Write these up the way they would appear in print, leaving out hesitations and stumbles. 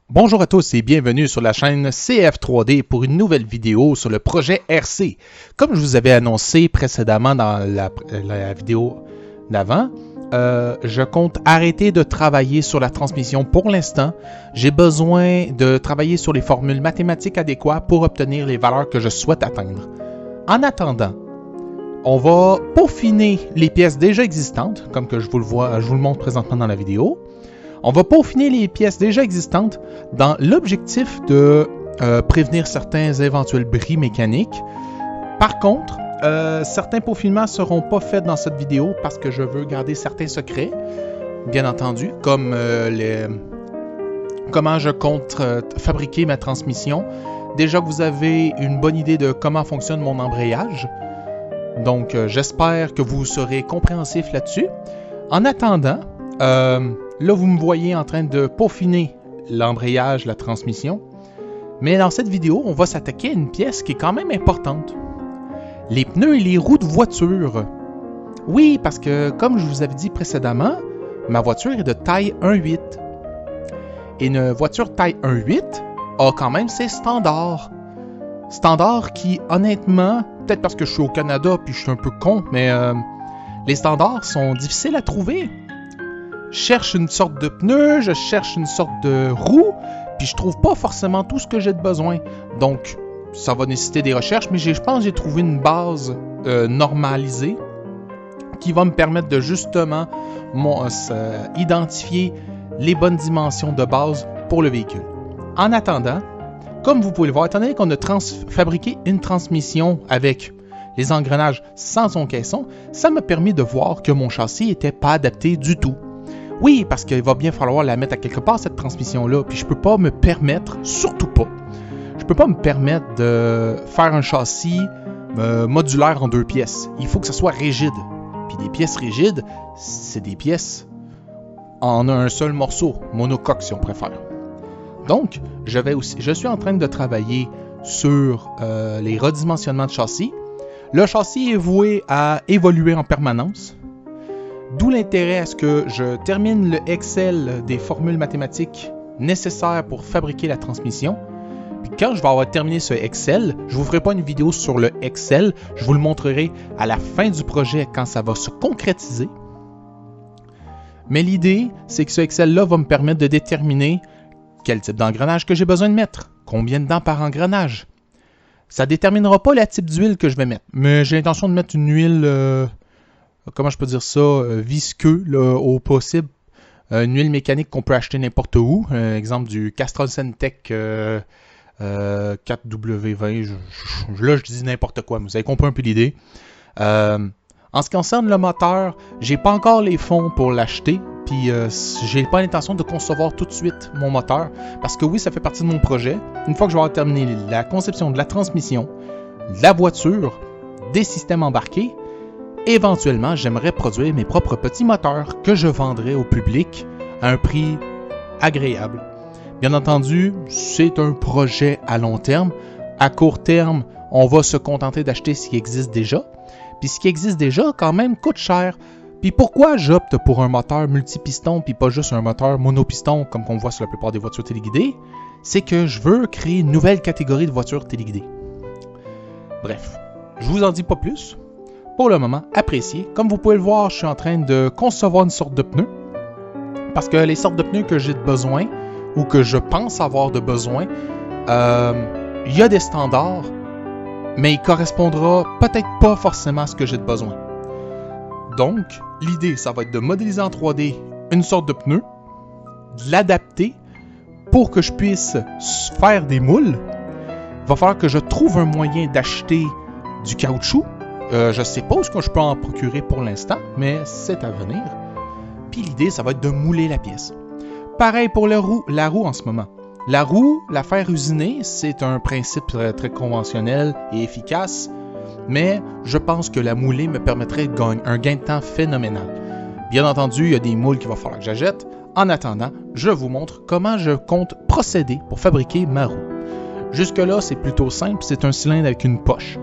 Bonjour à tous et bienvenue sur la chaîne CF3D pour une nouvelle vidéo sur le projet RC. Comme je vous avais annoncé précédemment dans la vidéo d'avant, je compte arrêter de travailler sur la transmission pour l'instant. J'ai besoin de travailler sur les formules mathématiques adéquates pour obtenir les valeurs que je souhaite atteindre. En attendant, on va peaufiner les pièces déjà existantes, comme que je vous le montre présentement dans la vidéo. On va peaufiner les pièces déjà existantes dans l'objectif de prévenir certains éventuels bris mécaniques. Par contre, certains peaufinements ne seront pas faits dans cette vidéo parce que je veux garder certains secrets, bien entendu, comme comment je compte fabriquer ma transmission. Déjà que vous avez une bonne idée de comment fonctionne mon embrayage, donc j'espère que vous serez compréhensif là-dessus. En attendant, là, vous me voyez en train de peaufiner l'embrayage, la transmission. Mais dans cette vidéo, on va s'attaquer à une pièce qui est quand même importante. Les pneus et les roues de voiture. Oui, parce que, comme je vous avais dit précédemment, ma voiture est de taille 1.8. Et une voiture taille 1.8 a quand même ses standards. Standards qui, honnêtement, peut-être parce que je suis au Canada puis je suis un peu con, mais les standards sont difficiles à trouver. Je cherche une sorte de pneu, je cherche une sorte de roue, puis je trouve pas forcément tout ce que j'ai de besoin. Donc, ça va nécessiter des recherches, mais je pense que j'ai trouvé une base normalisée qui va me permettre de justement identifier les bonnes dimensions de base pour le véhicule. En attendant, comme vous pouvez le voir, étant donné qu'on a fabriqué une transmission avec les engrenages sans son caisson, ça m'a permis de voir que mon châssis n'était pas adapté du tout. Oui, parce qu'il va bien falloir la mettre à quelque part, cette transmission-là. Puis je peux pas me permettre, surtout pas, je peux pas me permettre de faire un châssis modulaire en 2 pièces. Il faut que ça soit rigide. Puis des pièces rigides, c'est des pièces en un seul morceau, monocoque si on préfère. Donc, je suis en train de travailler sur les redimensionnements de châssis. Le châssis est voué à évoluer en permanence. D'où l'intérêt à ce que je termine le Excel des formules mathématiques nécessaires pour fabriquer la transmission. Puis quand je vais avoir terminé ce Excel, je ne vous ferai pas une vidéo sur le Excel, je vous le montrerai à la fin du projet quand ça va se concrétiser. Mais l'idée, c'est que ce Excel-là va me permettre de déterminer quel type d'engrenage que j'ai besoin de mettre, combien de dents par engrenage. Ça ne déterminera pas le type d'huile que je vais mettre, mais j'ai l'intention de mettre une huile... comment je peux dire ça, visqueux là, au possible. Une huile mécanique qu'on peut acheter n'importe où. Exemple du Castrol Centec 4W20. Là, je dis n'importe quoi, mais vous avez compris un peu l'idée. En ce qui concerne le moteur, j'ai pas encore les fonds pour l'acheter. Puis j'ai pas l'intention de concevoir tout de suite mon moteur. Parce que oui, ça fait partie de mon projet. Une fois que je vais avoir terminé la conception de la transmission, de la voiture, des systèmes embarqués, éventuellement, j'aimerais produire mes propres petits moteurs que je vendrai au public à un prix agréable. Bien entendu, c'est un projet à long terme. À court terme, on va se contenter d'acheter ce qui existe déjà. Puis ce qui existe déjà, quand même, coûte cher. Puis pourquoi j'opte pour un moteur multipiston puis pas juste un moteur monopiston comme on voit sur la plupart des voitures téléguidées? C'est que je veux créer une nouvelle catégorie de voitures téléguidées. Bref, je vous en dis pas plus. Pour le moment, appréciez. Comme vous pouvez le voir, je suis en train de concevoir une sorte de pneu. Parce que les sortes de pneus que j'ai de besoin, ou que je pense avoir de besoin, il y a des standards, mais il correspondra peut-être pas forcément à ce que j'ai de besoin. Donc, l'idée, ça va être de modéliser en 3D une sorte de pneu, de l'adapter pour que je puisse faire des moules. Il va falloir que je trouve un moyen d'acheter du caoutchouc. Je ne sais pas où je peux en procurer pour l'instant, mais c'est à venir. Puis l'idée, ça va être de mouler la pièce. Pareil pour la roue en ce moment. La roue, la faire usiner, c'est un principe très conventionnel et efficace, mais je pense que la mouler me permettrait un gain de temps phénoménal. Bien entendu, il y a des moules qu'il va falloir que j'achète. En attendant, je vous montre comment je compte procéder pour fabriquer ma roue. Jusque-là, c'est plutôt simple, c'est un cylindre avec une poche.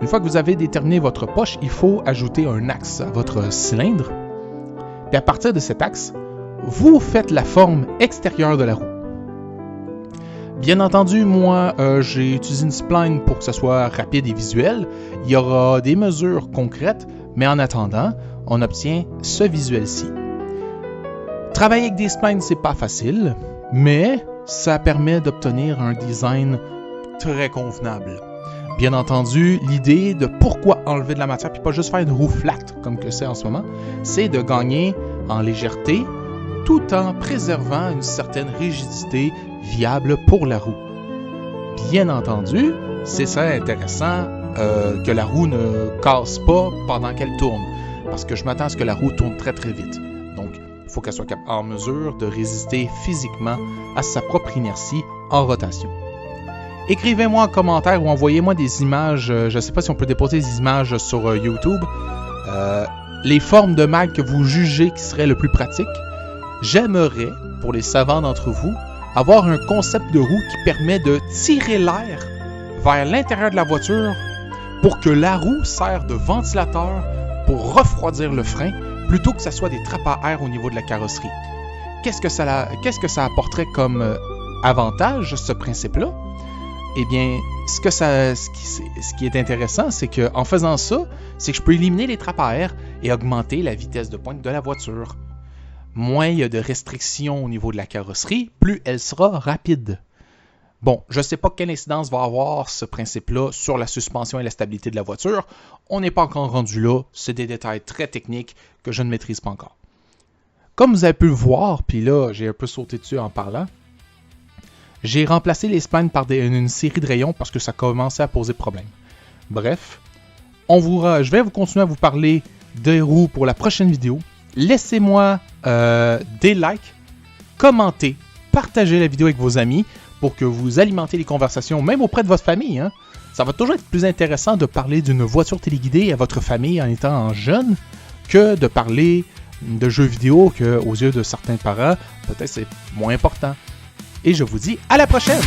Une fois que vous avez déterminé votre poche, il faut ajouter un axe à votre cylindre. Puis à partir de cet axe, vous faites la forme extérieure de la roue. Bien entendu, moi, j'ai utilisé une spline pour que ce soit rapide et visuel. Il y aura des mesures concrètes, mais en attendant, on obtient ce visuel-ci. Travailler avec des splines, c'est pas facile, mais ça permet d'obtenir un design très convenable. Bien entendu, l'idée de pourquoi enlever de la matière, puis pas juste faire une roue flat comme que c'est en ce moment, c'est de gagner en légèreté tout en préservant une certaine rigidité viable pour la roue. Bien entendu, c'est ça intéressant que la roue ne casse pas pendant qu'elle tourne, parce que je m'attends à ce que la roue tourne très très vite. Donc, il faut qu'elle soit en mesure de résister physiquement à sa propre inertie en rotation. Écrivez-moi en commentaire ou envoyez-moi des images, je ne sais pas si on peut déposer des images sur YouTube, les formes de mag que vous jugez qui seraient le plus pratique. J'aimerais, pour les savants d'entre vous, avoir un concept de roue qui permet de tirer l'air vers l'intérieur de la voiture pour que la roue serve de ventilateur pour refroidir le frein plutôt que ce soit des trappes à air au niveau de la carrosserie. Qu'est-ce que ça apporterait comme avantage, ce principe-là? Eh bien, ce qui est intéressant, c'est qu'en faisant ça, c'est que je peux éliminer les trappes à air et augmenter la vitesse de pointe de la voiture. Moins il y a de restrictions au niveau de la carrosserie, plus elle sera rapide. Bon, je ne sais pas quelle incidence va avoir ce principe-là sur la suspension et la stabilité de la voiture. On n'est pas encore rendu là, c'est des détails très techniques que je ne maîtrise pas encore. Comme vous avez pu le voir, puis là, j'ai un peu sauté dessus en parlant, j'ai remplacé les splines par une série de rayons parce que ça commençait à poser problème. Bref, je vais continuer à vous parler des roues pour la prochaine vidéo. Laissez-moi des likes, commentez, partagez la vidéo avec vos amis pour que vous alimentez les conversations, même auprès de votre famille. Hein. Ça va toujours être plus intéressant de parler d'une voiture téléguidée à votre famille en étant jeune que de parler de jeux vidéo qu'aux yeux de certains parents, peut-être c'est moins important. Et je vous dis à la prochaine!